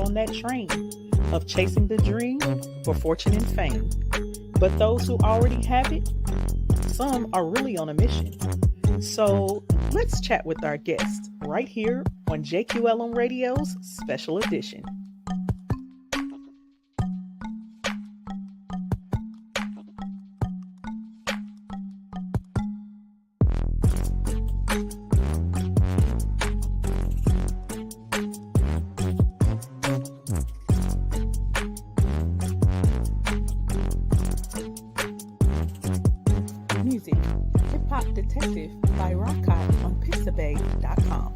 on that train of chasing the dream for fortune and fame. But those who already have it, some are really on a mission. So let's chat with our guest right here on Jqlm Radio's Special Edition. Music, Hip Hop Detective by Rockhot on Pixabay.com.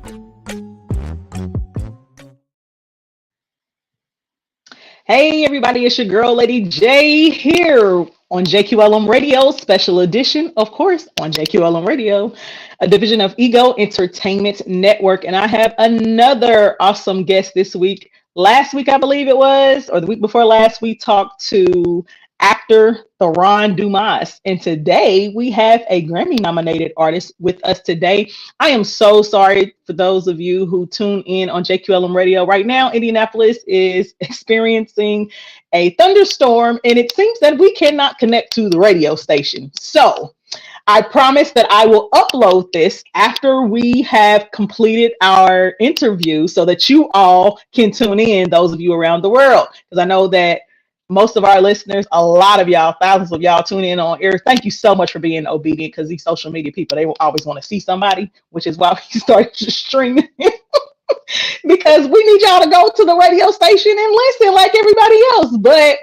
Hey everybody, it's your girl Lady J here on Jqlm Radio Special Edition, of course, on Jqlm Radio, a division of Ego Entertainment Network. And I have another awesome guest this week. Last week, I believe it was, or the week before last, we talked to actor Theron Dumas. And today we have a Grammy nominated artist with us today. I am so sorry for those of you who tune in on Jqlm Radio right now. Indianapolis is experiencing a thunderstorm and it seems that we cannot connect to the radio station. So I promise that I will upload this after we have completed our interview so that you all can tune in, those of you around the world, because I know that most of our listeners, a lot of y'all, thousands of y'all tune in on air. Thank you so much for being obedient, because these social media people, they will always want to see somebody, which is why we started to stream because we need y'all to go to the radio station and listen like everybody else. But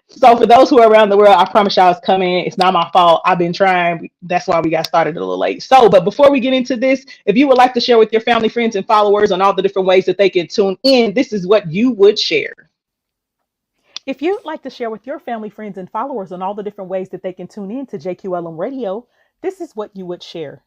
so for those who are around the world, I promise y'all it's coming. It's not my fault. I've been trying. That's why we got started a little late. So, but before we get into this, if you would like to share with your family, friends, and followers on all the different ways that they can tune in, this is what you would share. If you'd like to share with your family, friends, and followers on all the different ways that they can tune in to Jqlm Radio, this is what you would share.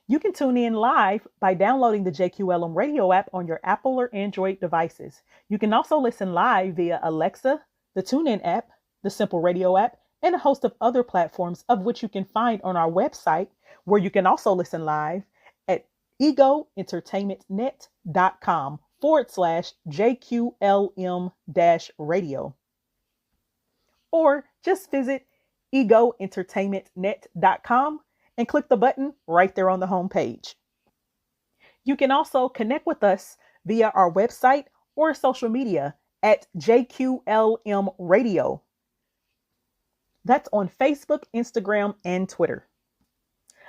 You can tune in live by downloading the Jqlm Radio app on your Apple or Android devices. You can also listen live via Alexa, the TuneIn app, the Simple Radio app, and a host of other platforms, of which you can find on our website, where you can also listen live at egoentertainmentnet.com/JQLM-radio. Or just visit egoentertainmentnet.com and click the button right there on the home page. You can also connect with us via our website or social media at JQLM Radio. That's on Facebook, Instagram, and Twitter.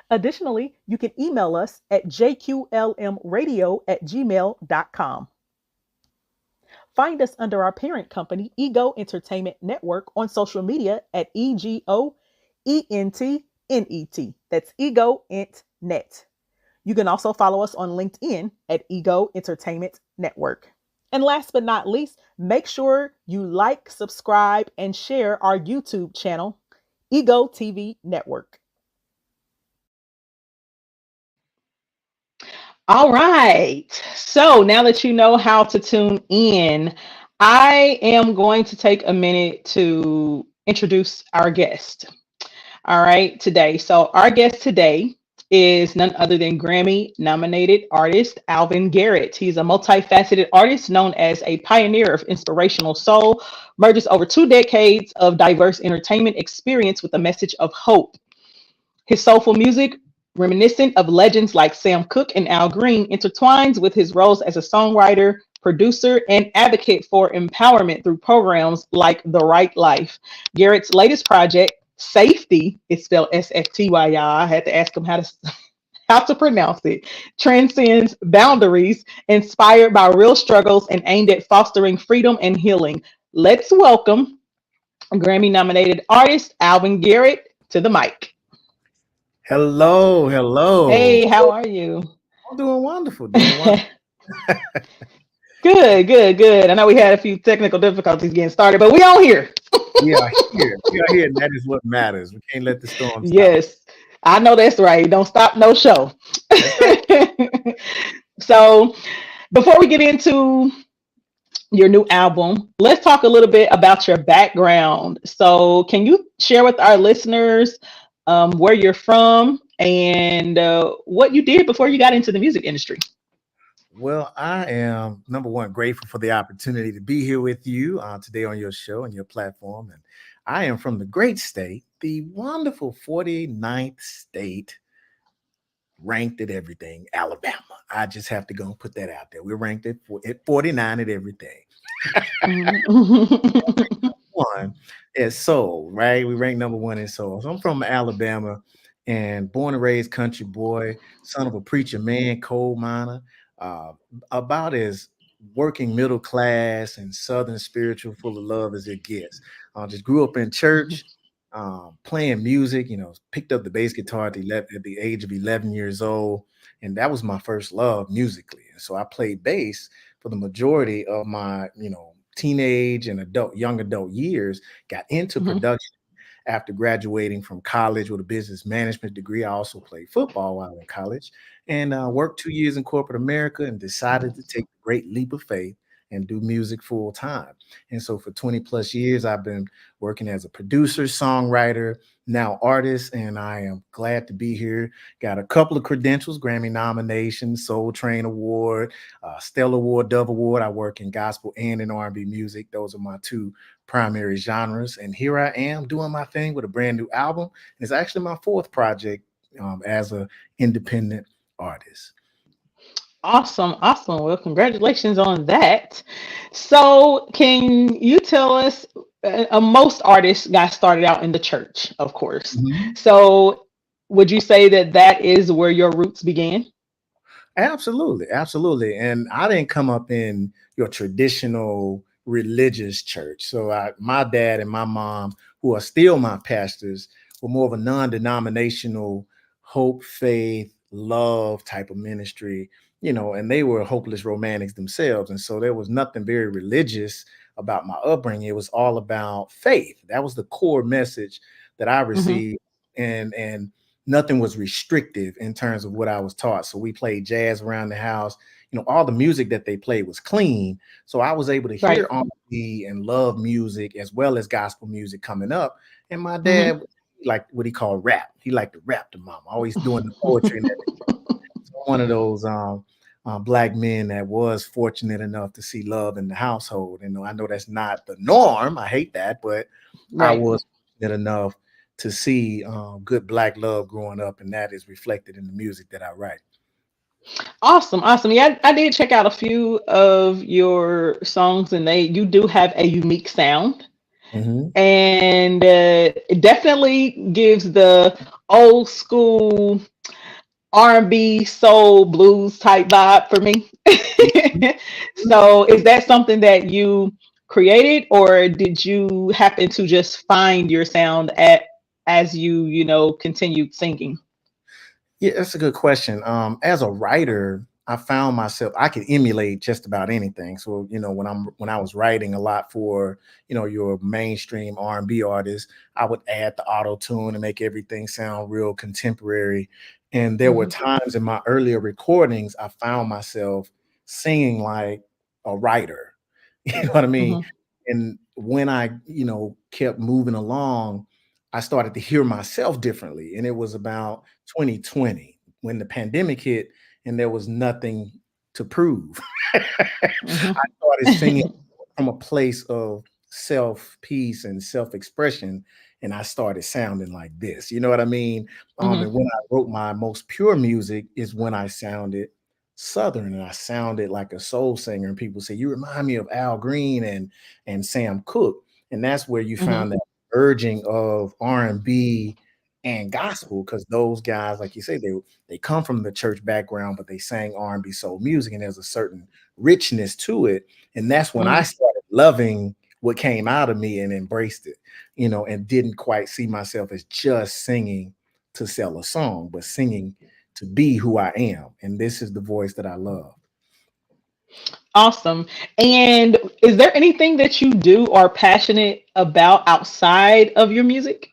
Additionally, you can email us at jqlmradio@gmail.com. Find us under our parent company, Ego Entertainment Network, on social media at EGOENTNET. That's Ego Ent Net. You can also follow us on LinkedIn at Ego Entertainment Network. And last but not least, make sure you like, subscribe, and share our YouTube channel, Ego TV Network. All right. So now that you know how to tune in, I am going to take a minute to introduce our guest. All right, today. So our guest today is none other than Grammy nominated artist Alvin Garrett. He's a multifaceted artist known as a pioneer of inspirational soul, merges over 2 decades of diverse entertainment experience with a message of hope. His soulful music, reminiscent of legends like Sam Cooke and Al Green, intertwines with his roles as a songwriter, producer, and advocate for empowerment through programs like The Right Life. Garrett's latest project, Safety, it's spelled S-F-T-Y, y'all. I had to ask him how to pronounce it, transcends boundaries, inspired by real struggles and aimed at fostering freedom and healing. Let's welcome Grammy-nominated artist Alvin Garrett to the mic. Hello, hello. Hey, how are you? I'm doing wonderful. Good. I know we had a few technical difficulties getting started, but we all here. We are here, and that is what matters. We can't let the storm stop. Yes, I know that's right. Don't stop no show. So before we get into your new album, let's talk a little bit about your background. So can you share with our listeners where you're from and what you did before you got into the music industry? Well, I am number one grateful for the opportunity to be here with you today on your show and your platform. And I am from the great state, the wonderful 49th state, ranked at everything, Alabama. I just have to go and put that out there. We're ranked at 49 at everything. Mhm. One is soul, right? We rank number one in soul. So I'm from Alabama and born and raised country boy, son of a preacher man, coal miner, uh, about as working middle class and southern spiritual, full of love as it gets. Just grew up in church, playing music. Picked up the bass guitar at the age of 11 years old, and that was my first love musically. And so I played bass for the majority of my teenage and young adult years. Got into Mhm. production after graduating from college with a business management degree. I also played football while in college and worked 2 years in corporate America and decided to take the great leap of faith and do music full time. And so for 20 plus years, I've been working as a producer, songwriter, now artist, and I am glad to be here. Got a couple of credentials, Grammy nominations, Soul Train Award, Stellar Award, Dove Award. I work in gospel and in R&B music. Those are my two primary genres. And here I am doing my thing with a brand new album. It's actually my fourth project as an independent artist. Awesome, awesome. Well, congratulations on that. So, can you tell us? Most artists got started out in the church, of course. Mhm. So, would you say that that is where your roots began? Absolutely, absolutely. And I didn't come up in your traditional religious church. So my dad and my mom, who are still my pastors, were more of a non-denominational hope, faith, love type of ministry, and they were hopeless romantics themselves. And so there was nothing very religious about my upbringing. It was all about faith. That was the core message that I Hmm. received. And nothing was restrictive in terms of what I was taught. So we played jazz around the house. All the music that they played was clean. So I was able to Right. hear R&B and love music as well as gospel music coming up. And my Hmm. dad, like what he called rap. He liked to rap to mom, always doing the poetry and everything. So I'm one of those black men that was fortunate enough to see love in the household. And I know that's not the norm. I hate that, but I Right. was fortunate enough to see good black love growing up, and that is reflected in the music that I write. Awesome, awesome. Yeah, I did check out a few of your songs, and they you do have a unique sound, Mhm. and it definitely gives the old school R&B, soul, blues type vibe for me. So, is that something that you created, or did you happen to just find your sound at as you continued singing? Yeah, that's a good question. As a writer, I found myself I could emulate just about anything. So, when I was writing a lot for, your mainstream R&B artists, I would add the auto tune and make everything sound real contemporary. And there were Hmm. times in my earlier recordings I found myself singing like a writer. You know what I mean? Hmm. And when I, kept moving along, I started to hear myself differently. And it was about 2020 when the pandemic hit and there was nothing to prove. I Hmm. started singing from a place of self peace and self expression, and I started sounding like this. You know what I mean? And Hmm. when I wrote my most pure music is when I sounded Southern and I sounded like a soul singer. And people say, "You remind me of Al Green and Sam Cooke." And that's where you Hmm. found that urging of R&B and gospel, because those guys, like you say, they come from the church background, but they sang R&B soul music, and there's a certain richness to it. And that's when I Hmm. started loving what came out of me and embraced it, and didn't quite see myself as just singing to sell a song, but singing to be who I am. And this is the voice that I love. Awesome. And is there anything that you do or are passionate about outside of your music?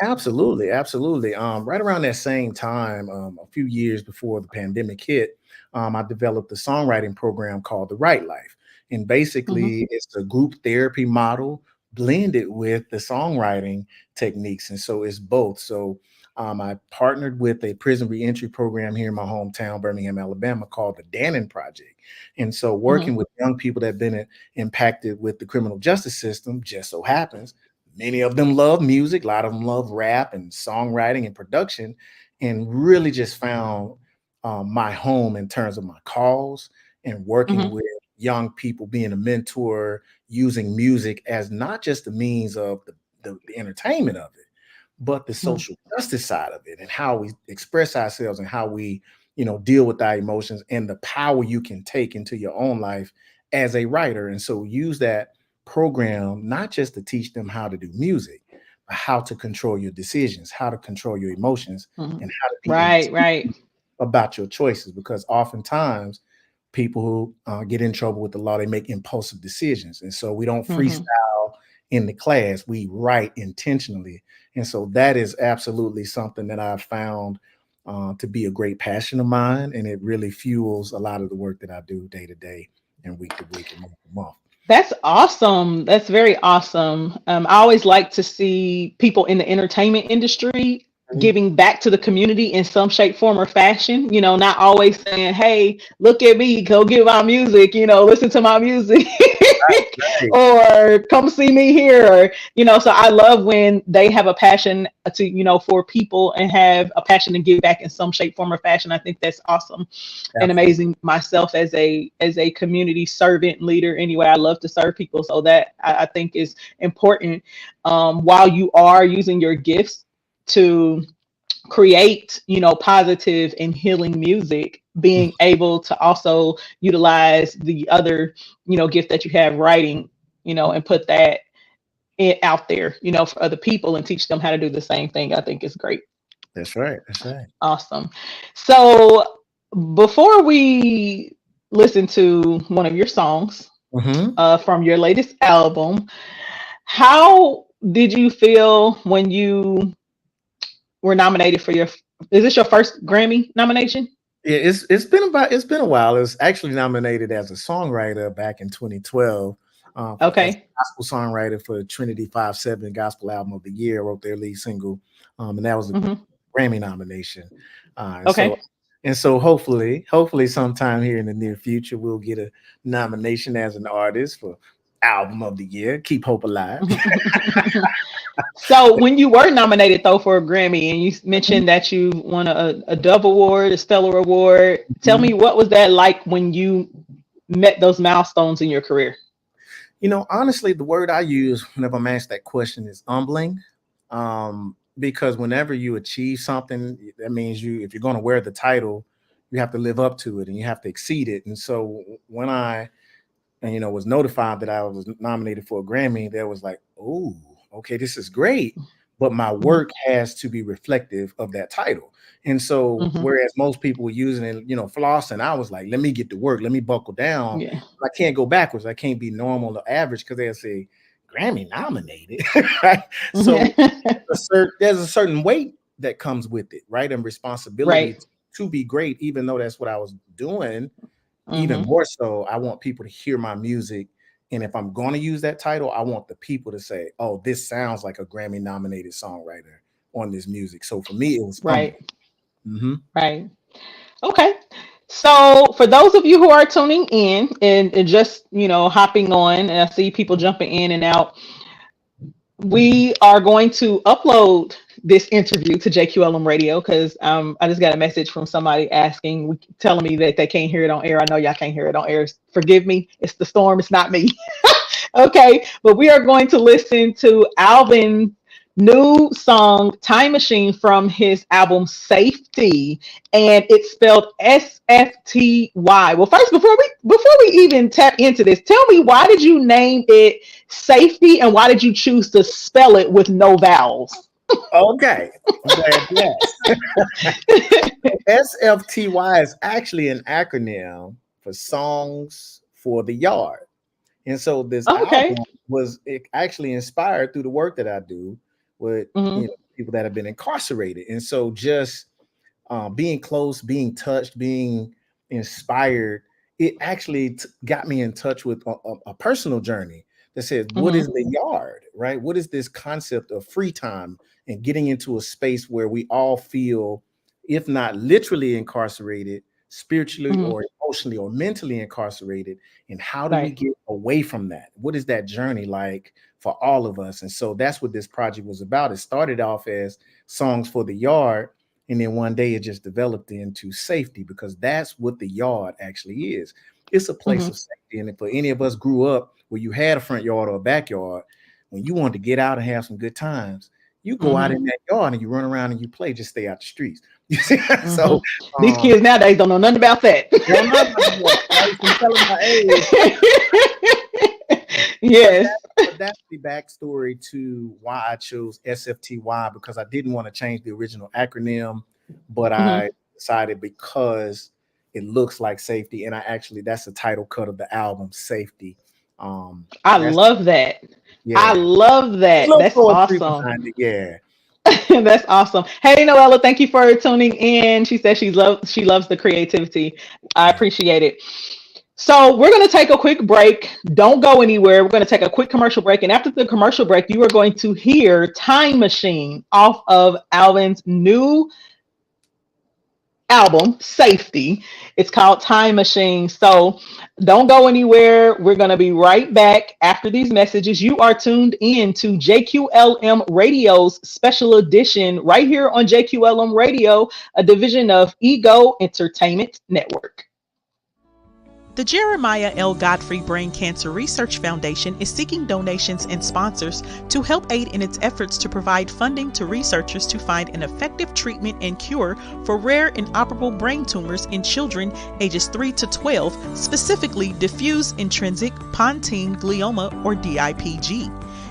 Absolutely, absolutely. Right around that same time, a few years before the pandemic hit, I developed a songwriting program called The Right Life. And Hmm. basically, it's a group therapy model blended with the songwriting techniques. And so it's both. So I partnered with a prison reentry program here in my hometown, Birmingham, Alabama, called the Dannon Project. And so, working Mhm. with young people that have been impacted with the criminal justice system, just so happens many of them love music, a lot of them love rap and songwriting and production, and really just found my home in terms of my cause and working Mhm. with young people, being a mentor, using music as not just the means of the entertainment of it, but the Mhm. social justice side of it and how we express ourselves and how we, deal with our emotions and the power you can take into your own life as a writer. And so use that program not just to teach them how to do music, but how to control your decisions, how to control your emotions, Mhm. and how to be Right, intentional right. about your choices. Because oftentimes people who get in trouble with the law, they make impulsive decisions. And so we don't Mhm. freestyle in the class, we write intentionally. And so that is absolutely something that I've found to be a great passion of mine. And it really fuels a lot of the work that I do day to day and week to week and month to month. That's awesome. That's very awesome. I always like to see people in the entertainment industry Mhm. giving back to the community in some shape, form, or fashion. Not always saying, "Hey, look at me, go get my music. Listen to my music." Right. Or come see me here, or so I love when they have a passion to for people and have a passion to give back in some shape, form, or fashion. I think that's awesome and Absolutely. amazing. Myself as a community servant leader, anyway, I love to serve people, so that I think is important. While you are using your gifts to create positive and healing music, being able to also utilize the other gift that you have, writing, and put that out there for other people and teach them how to do the same thing, I think is great. That's right. That's right. Awesome. So before we listen to one of your songs Hmm. from your latest album, how did you feel when you were nominated for your? Is this your first Grammy nomination? Yeah, it's been a while. It's actually nominated as a songwriter back in 2012 as Okay. a gospel songwriter for Trinity 5-7 Gospel Album of the Year. Wrote their lead single, and that was a Hmm. Grammy nomination. And so Okay. hopefully sometime here in the near future we'll get a nomination as an artist for Album of the Year. Keep hope alive. So when you were nominated though for a Grammy, and you mentioned that you won a Dove Award, a Stellar Award, tell me, what was that like when you met those milestones in your career? Honestly, the word I use whenever I'm asked that question is humbling. Because whenever you achieve something, that means if you're going to wear the title, you have to live up to it and you have to exceed it. And so when I and was notified that I was nominated for a Grammy, there was like, oh, okay, this is great, but my Hmm. work has to be reflective of that title. And so, Hmm. whereas most people were using it, flossing, I was like, let me get to work, let me buckle down. Yeah. I can't go backwards. I can't be normal or average because they'll say Grammy nominated, right? So there's a certain weight that comes with it, right, and responsibility Right. to be great, even though that's what I was doing. Even Hmm. more so, I want people to hear my music. And if I'm going to use that title, I want the people to say, oh, this sounds like a Grammy nominated songwriter on this music. So for me, it was Right. humbling. Hmm. Right. Okay. So for those of you who are tuning in and just hopping on, and I see people jumping in and out, we are going to upload this interview to JQLM Radio because I just got a message from somebody telling me that they can't hear it on air. I know y'all can't hear it on air. Forgive me. It's the storm. It's not me. Okay. But we are going to listen to Alvin new song Time Machine from his album Safety, and it's spelled SFTY. Well, first, before we even tap into this, tell me, why did you name it Safety, and why did you choose to spell it with no vowels? Okay. I'm glad you asked. SFTY is actually an acronym for Songs for the Yard. And so this Okay. album was actually inspired through the work that I do with Hmm. people that have been incarcerated. And so just being close, being touched, being inspired, it actually got me in touch with a personal journey that says, what is the yard, right? What is this concept of free time and getting into a space where we all feel, if not literally incarcerated, spiritually or emotionally or mentally incarcerated? And how do we get away from that? What is that journey like for all of us? And so that's what this project was about. It started off as songs for the yard, and then one day it just developed into safety, because that's what the yard actually is. It's a place of safety. And if for any of us grew up where you had a front yard or a backyard, when you wanted to get out and have some good times, you go out in that yard and you run around and you play, just stay out the streets. You see? So these kids nowadays don't know nothing about that. Yes. But that's the backstory to why I chose SFTY, because I didn't want to change the original acronym, but I decided because it looks like safety, and that's the title cut of the album, Safety. I love that. Yeah. I love that. That's awesome. Yeah. That's awesome. Hey, Noella, thank you for tuning in. She says she loves the creativity. I appreciate it. So we're going to take a quick break. Don't go anywhere. We're going to take a quick commercial break. And after the commercial break, you are going to hear Time Machine off of Alvin's new album, Safety. It's called Time Machine. So don't go anywhere. We're going to be right back after these messages. You are tuned in to JQLM Radio's special edition right here on JQLM Radio, a division of Ego Entertainment Network. The Jeremiah L. Godfrey Brain Cancer Research Foundation is seeking donations and sponsors to help aid in its efforts to provide funding to researchers to find an effective treatment and cure for rare inoperable brain tumors in children ages 3 to 12, specifically diffuse intrinsic pontine glioma, or DIPG.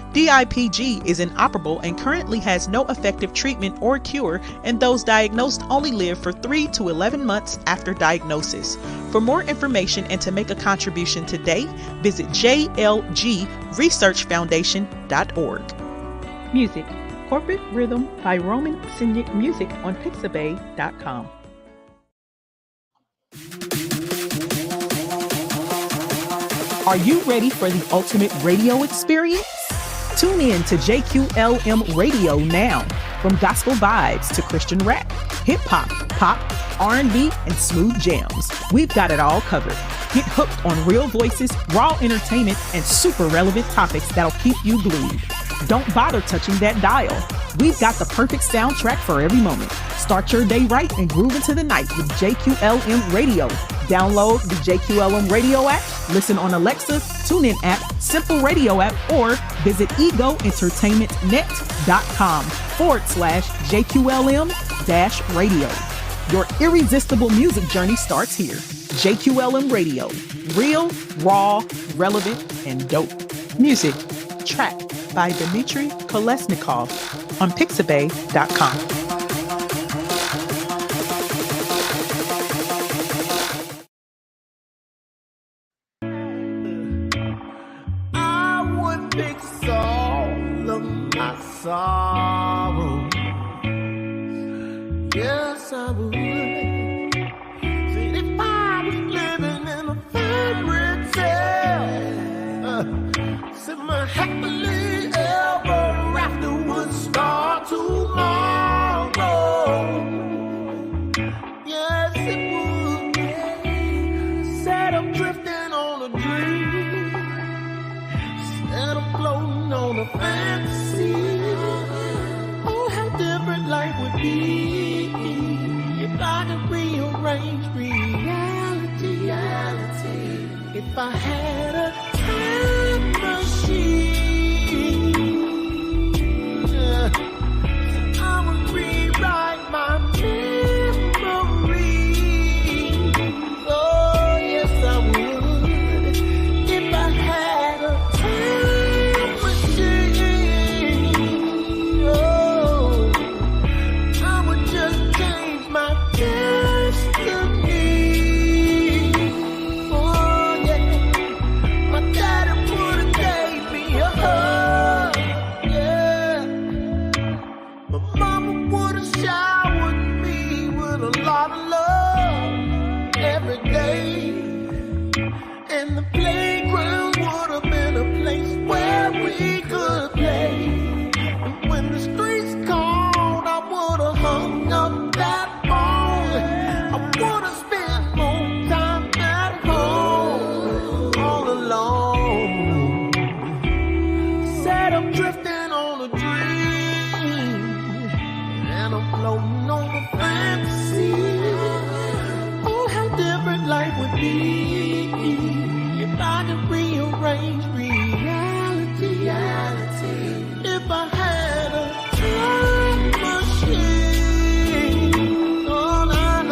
DIPG is inoperable and currently has no effective treatment or cure, and those diagnosed only live for 3 to 11 months after diagnosis. For more information and to make a contribution today, visit jlgresearchfoundation.org. Music. Corporate Rhythm by Roman Sinic Music on Pixabay.com. Are you ready for the ultimate radio experience? Tune in to JQLM Radio now. From gospel vibes to Christian rap, hip hop, pop, R&B, and smooth jams, we've got it all covered. Get hooked on real voices, raw entertainment, and super relevant topics that'll keep you glued. Don't bother touching that dial. We've got the perfect soundtrack for every moment. Start your day right and groove into the night with JQLM Radio. Download the JQLM Radio app, listen on Alexa, TuneIn app, Simple Radio app, or visit egoentertainmentnet.com/JQLM-radio. Your irresistible music journey starts here. JQLM Radio. Real, raw, relevant, and dope. Music. Track by Dmitry Kolesnikov on Pixabay.com. Sorrow. Yes, I would. See, if I was living in a fairy tale, see, my happily ever after would start tomorrow. Yes, it would. Said I'm drifting on a dream. Said I'm floating on a fantasy. Different life would be if I could rearrange reality. If I had a time machine, I would rewrite my memory. Oh, yes, I would. If I had a time machine, my destiny. Oh, yeah. If I could rearrange reality, if I had a time machine, all I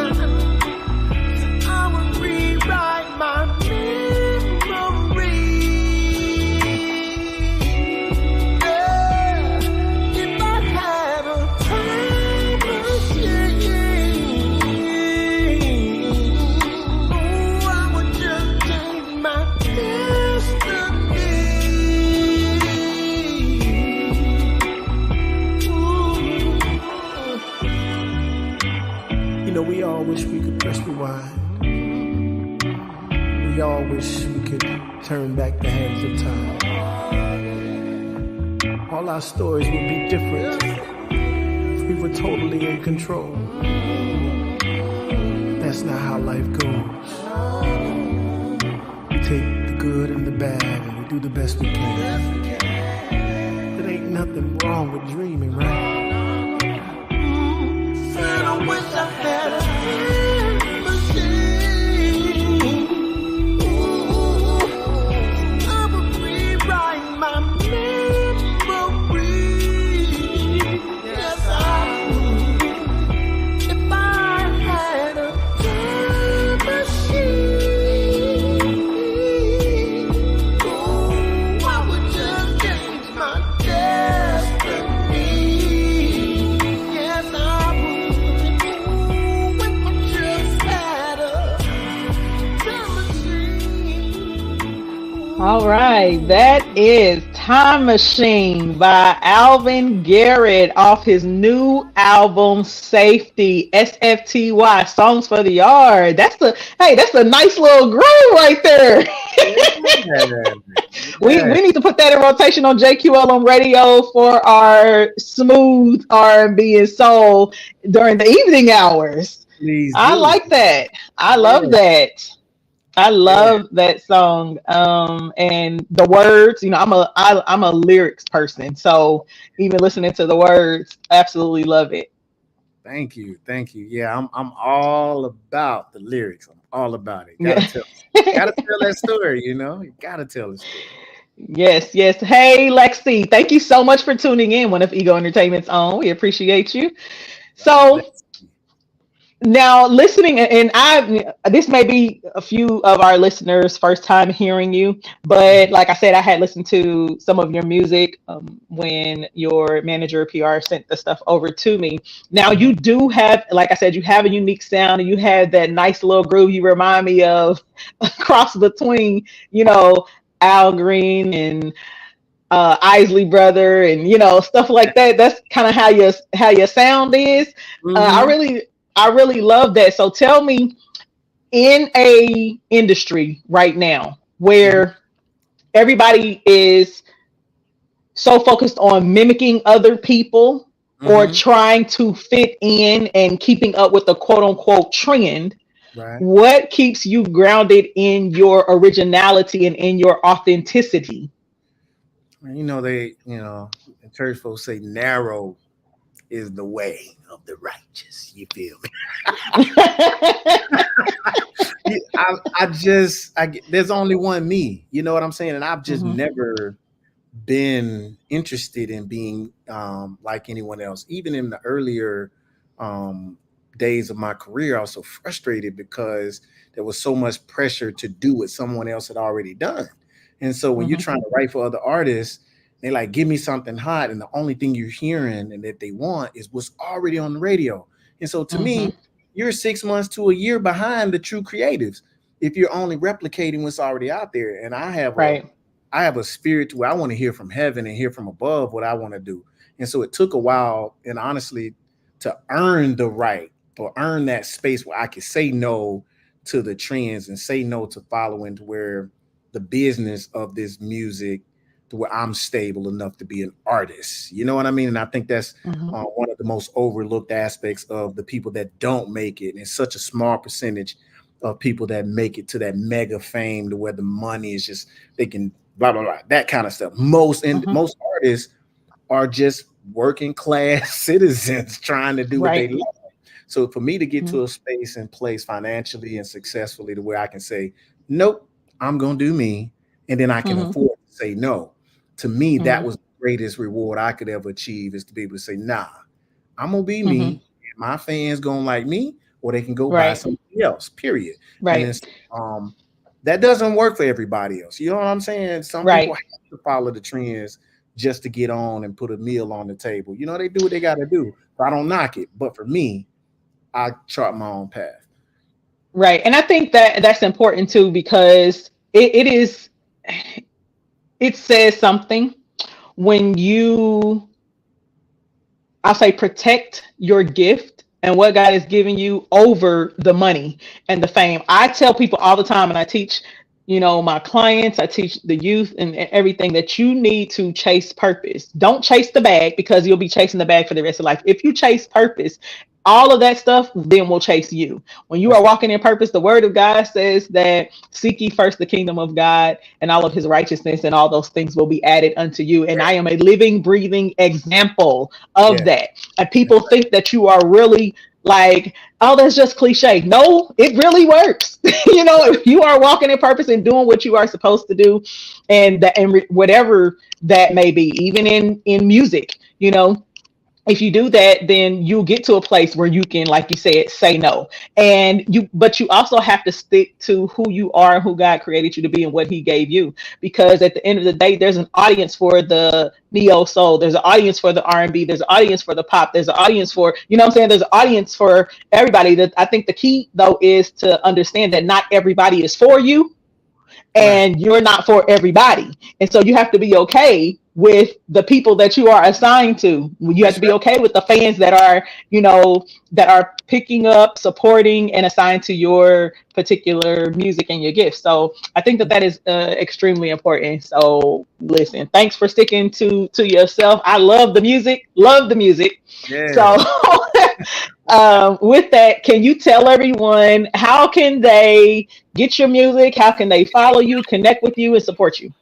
would rewrite my memory. Yeah, if I had a time machine, oh, I would just change my destiny. You know, we all wish we could press rewind. We all wish we could turn back the hands of time. All our stories would be different if we were totally in control. That's not how life goes. We take the good and the bad and we do the best we can. There ain't nothing wrong with dreaming, right? Said I wish I had a time machine. Ooh, I would rewrite my memory. Yes, I would. If I had a time machine, ooh, I would just change my destiny. Yes, I would. Ooh, if I just had a time machine. All right, that is Time Machine by Alvin Garrett off his new album Safety, SFTY, Songs for the Yard. That's a nice little groove right there. We need to put that in rotation on JQLM radio for our smooth R&B and soul during the evening hours. Please I do. like that. I love that. I love that song. And the words, you know, I'm a lyrics person. So even listening to the words, absolutely love it. Thank you. Yeah, I'm all about the lyrics. I'm all about it. Yeah. Gotta tell that story, you know. You gotta tell the story. Yes. Hey, Lexi, thank you so much for tuning in. One of Ego Entertainment's own. We appreciate you. So now listening, and this may be a few of our listeners' first time hearing you, but like I said, I had listened to some of your music when your manager of PR sent the stuff over to me. Now you do have, like I said, you have a unique sound and you have that nice little groove. You remind me of a cross between, you know, Al Green and Isley Brother and, you know, stuff like that. That's kind of how your sound is. I really love that. So tell me, in a industry right now where everybody is so focused on mimicking other people or trying to fit in and keeping up with the quote unquote trend, Right. what keeps you grounded in your originality and in your authenticity? You know, church folks say narrow is the way of the righteous. You feel me? There's only one me. You know what I'm saying? And I've just never been interested in being like anyone else. Even in the earlier days of my career, I was so frustrated because there was so much pressure to do what someone else had already done. And so when you're trying to write for other artists, they like, give me something hot, and the only thing you're hearing and that they want is what's already on the radio. And so to me, you're 6 months to a year behind the true creatives if you're only replicating what's already out there. And I have a spirit to where I want to hear from heaven and hear from above what I want to do. And so it took a while, and honestly, to earn the right or earn that space where I could say no to the trends and say no to following, to where the business of this music, to where I'm stable enough to be an artist. You know what I mean? And I think that's one of the most overlooked aspects of the people that don't make it. And it's such a small percentage of people that make it to that mega fame, to where the money is just, they can blah, blah, blah, that kind of stuff. Most artists are just working class citizens trying to do what they love. So for me to get Mhm. to a space and place financially and successfully to where I can say, nope, I'm going to do me. And then I can Mhm. afford to say no. To me, that Mhm. was the greatest reward I could ever achieve, is to be able to say, nah, I'm going to be me. Mhm. And my fans going to like me, or they can go buy Right. something else, period. And then Right. um, that doesn't work for everybody else. You know what I'm saying? Some people Right. have to follow the trends just to get on and put a meal on the table. You know, they do what they got to do. So I don't knock it. But for me, I chart my own path. Right. And I think that that's important too, because it is, it says something when you, I'll say, protect your gift and what God has given you over the money and the fame. I tell people all the time, and I teach, my clients, I teach the youth and everything, that you need to chase purpose. Don't chase the bag, because you'll be chasing the bag for the rest of life. If you chase purpose, all of that stuff then will chase you. When you are That's right. walking in purpose, the word of God says that seek ye first the kingdom of God and all of his righteousness, and all those things will be added unto you. And I am a living, breathing example of Yeah, that. And that's people right. think that you are really like, oh, that's just cliche. No, it really works. If you are walking in purpose and doing what you are supposed to do, and whatever that may be, even in music, if you do that, then you'll get to a place where you can, like you said, say no. But you also have to stick to who you are and who God created you to be and what he gave you. Because at the end of the day, there's an audience for the neo soul. There's an audience for the R&B. There's an audience for the pop. There's an audience for, what I'm saying? There's an audience for everybody. That I think the key though is to understand that not everybody is for you, Right. and you're not for everybody. And so you have to be okay with the people that you are assigned to. You have to That's be right. okay with the fans that are picking up, supporting, and assigned to your particular music and your gifts. So I think that that is extremely important. So listen, thanks for sticking to yourself. I love the music, love the music. So Yeah. with that, can you tell everyone how can they get your music? How can they follow you, connect with you, and support you?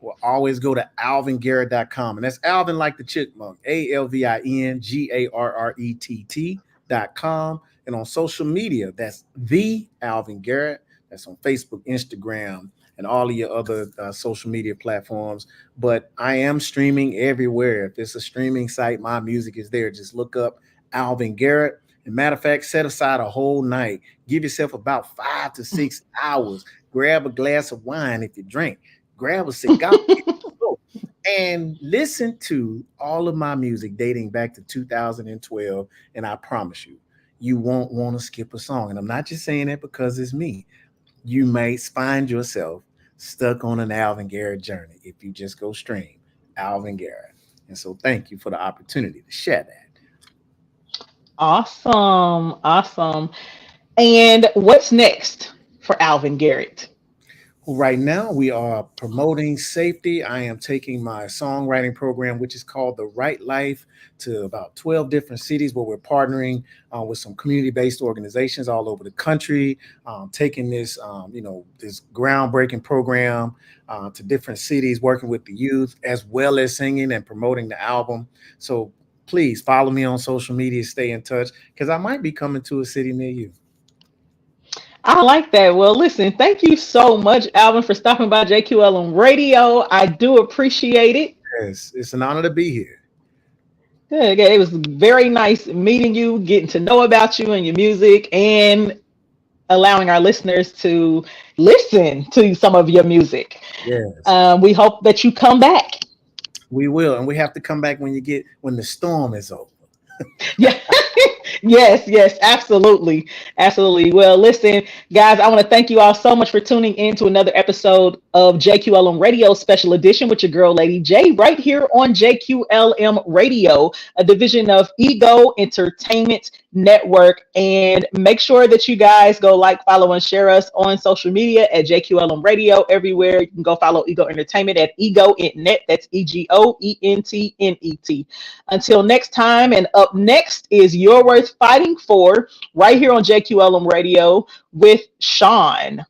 Well, always go to alvingarrett.com. And that's Alvin like the chipmunk, ALVINGARRETT.com. And on social media, that's the Alvin Garrett. That's on Facebook, Instagram, and all of your other social media platforms. But I am streaming everywhere. If it's a streaming site, my music is there. Just look up Alvin Garrett. And matter of fact, set aside a whole night. Give yourself about 5 to 6 hours. Grab a glass of wine if you drink. Grab a cigar and listen to all of my music dating back to 2012. And I promise you, you won't want to skip a song. And I'm not just saying that because it's me. You may find yourself stuck on an Alvin Garrett journey if you just go stream Alvin Garrett. And so thank you for the opportunity to share that. Awesome. Awesome. And what's next for Alvin Garrett? Well, right now, we are promoting safety. I am taking my songwriting program, which is called The Right Life, to about 12 different cities where we're partnering with some community-based organizations all over the country, taking this, this groundbreaking program to different cities, working with the youth, as well as singing and promoting the album. So please follow me on social media, stay in touch, because I might be coming to a city near you. I like that. Well, listen, thank you so much, Alvin, for stopping by JQLM Radio. I do appreciate it. Yes, it's an honor to be here. Good. It was very nice meeting you, getting to know about you and your music, and allowing our listeners to listen to some of your music. Yes. We hope that you come back. We will, and we have to come back when the storm is over. Yeah. Yes, absolutely. Absolutely. Well, listen, guys, I want to thank you all so much for tuning in to another episode of JQLM Radio Special Edition with your girl, Lady J, right here on JQLM Radio, a division of Ego Entertainment Network. And make sure that you guys go like, follow, and share us on social media at JQLM Radio everywhere. You can go follow Ego Entertainment at Ego Net. That's EGOENTNET. Until next time, and up next is You're Worth Fighting For right here on JQLM Radio with Sean.